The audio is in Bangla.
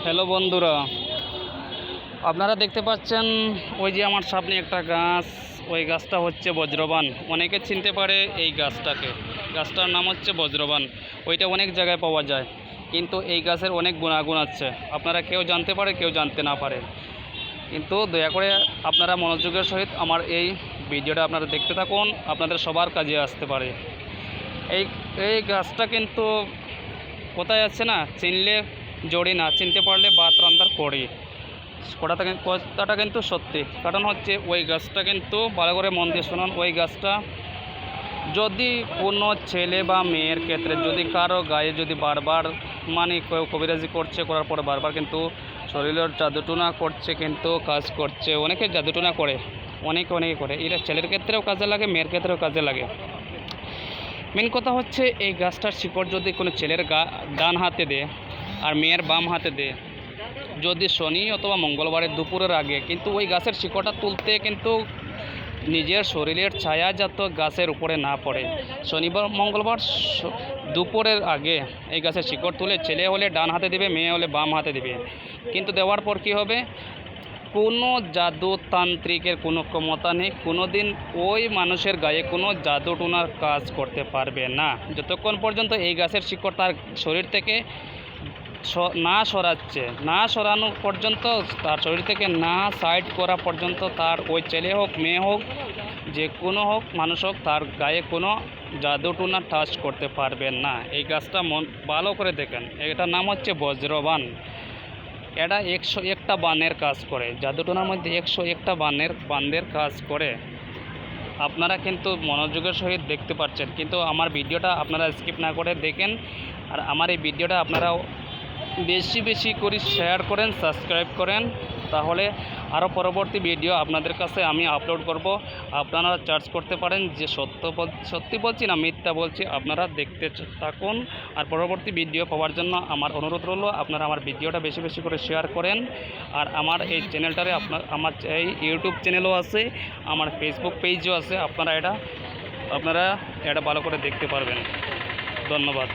হ্যালো বন্ধুরা, আপনারা দেখতে পাচ্ছেন ওই যে আমার সামনে একটা গাছ। ওই গাছটা হচ্ছে বজ্রবান। অনেকে চিনতে পারে এই গাছটাকে। গাছটার নাম হচ্ছে বজ্রবান। ওইটা অনেক জায়গায় পাওয়া যায়, কিন্তু এই গাছের অনেক গুণাগুণ আছে। আপনারা কেউ জানতে পারে, কেউ জানতে না পারে। কিন্তু দয়া করে আপনারা মনোযোগের সহিত আমার এই ভিডিওটা আপনারা দেখতে থাকুন, আপনাদের সবার কাজে আসতে পারে। এই এই গাছটা কিন্তু কোথায় আছে না, চিনলে জড়ি, না চিনতে পারলে ভাত রান্নার করি। কথাটা কিন্তু সত্যি। কারণ হচ্ছে ওই গাছটা কিন্তু ভালো করে মন দিয়ে শুনুন। ওই গাছটা যদি কোনো ছেলে বা মেয়ের ক্ষেত্রে যদি কারো গায়ে যদি বারবার মানে কেউ কবিরাজি করছে, করার পরে বারবার কিন্তু শরীরের জাদুটুনা করছে, কিন্তু কাজ করছে, অনেকে জাদুটুনা করে, অনেকে করে। এটা ছেলের ক্ষেত্রেও কাজে লাগে, মেয়ের ক্ষেত্রেও কাজে লাগে। মেন কথা হচ্ছে এই গাছটার শিকড় যদি কোনো ছেলের ডান হাতে দেয় আর মেয়ের বাম হাতে দেয়, যদি শনি অথবা মঙ্গলবারের দুপুরের আগে, কিন্তু ওই গাছের শিকড়টা তুলতে কিন্তু নিজের শরীরের ছায়া যাতে গাছের উপরে না পড়ে। শনিবার মঙ্গলবার দুপুরের আগে এই গাছের শিকড় তুলে ছেলে হলে ডান হাতে দেবে, মেয়ে হলে বাম হাতে দেবে। কিন্তু দেওয়ার পর কী হবে, কোনো জাদু তান্ত্রিকের কোনো ক্ষমতা নেই, কোনো দিন ওই মানুষের গায়ে কোনো জাদু টোনার কাজ করতে পারবে না, যতক্ষণ পর্যন্ত এই গাছের শিকড় তার শরীর থেকে না সরানো পর্যন্ত, তার শরীর থেকে না সাইড করা পর্যন্ত, তার ওই ছেলে হোক মেয়ে হোক যে কোনো হোক মানুষ হোক, তার গায়ে কোনো জাদুটুনা টাচ করতে পারবেন না। এই গাছটা ভালো করে দেখেন, এটার নাম হচ্ছে বজ্রবান। এটা 101টা বানের কাজ করে। জাদুটোনার মধ্যে 101টা বানের কাজ করে। আপনারা কিন্তু মনোযোগের সহিত দেখতে পাচ্ছেন, কিন্তু আমার ভিডিওটা আপনারা স্কিপ না করে দেখেন। আর আমার এই ভিডিওটা আপনারা বেশি করে শেয়ার করেন, সাবস্ক্রাইব করেন, তাহলে আরও পরবর্তী ভিডিও আপনাদের কাছে আমি আপলোড করব। আপনারা চার্জ করতে পারেন যে সত্যি বলছি না মিথ্যা বলছি, আপনারা দেখতে থাকুন। আর পরবর্তী ভিডিও পাওয়ার জন্য আমার অনুরোধ রইল, আপনারা আমার ভিডিওটা বেশি করে শেয়ার করেন। আর আমার এই চ্যানেলটারে আমার এই ইউটিউব চ্যানেলও আছে, আমার ফেসবুক পেজও আছে। আপনারা এটা ভালো করে দেখতে পারবেন। ধন্যবাদ।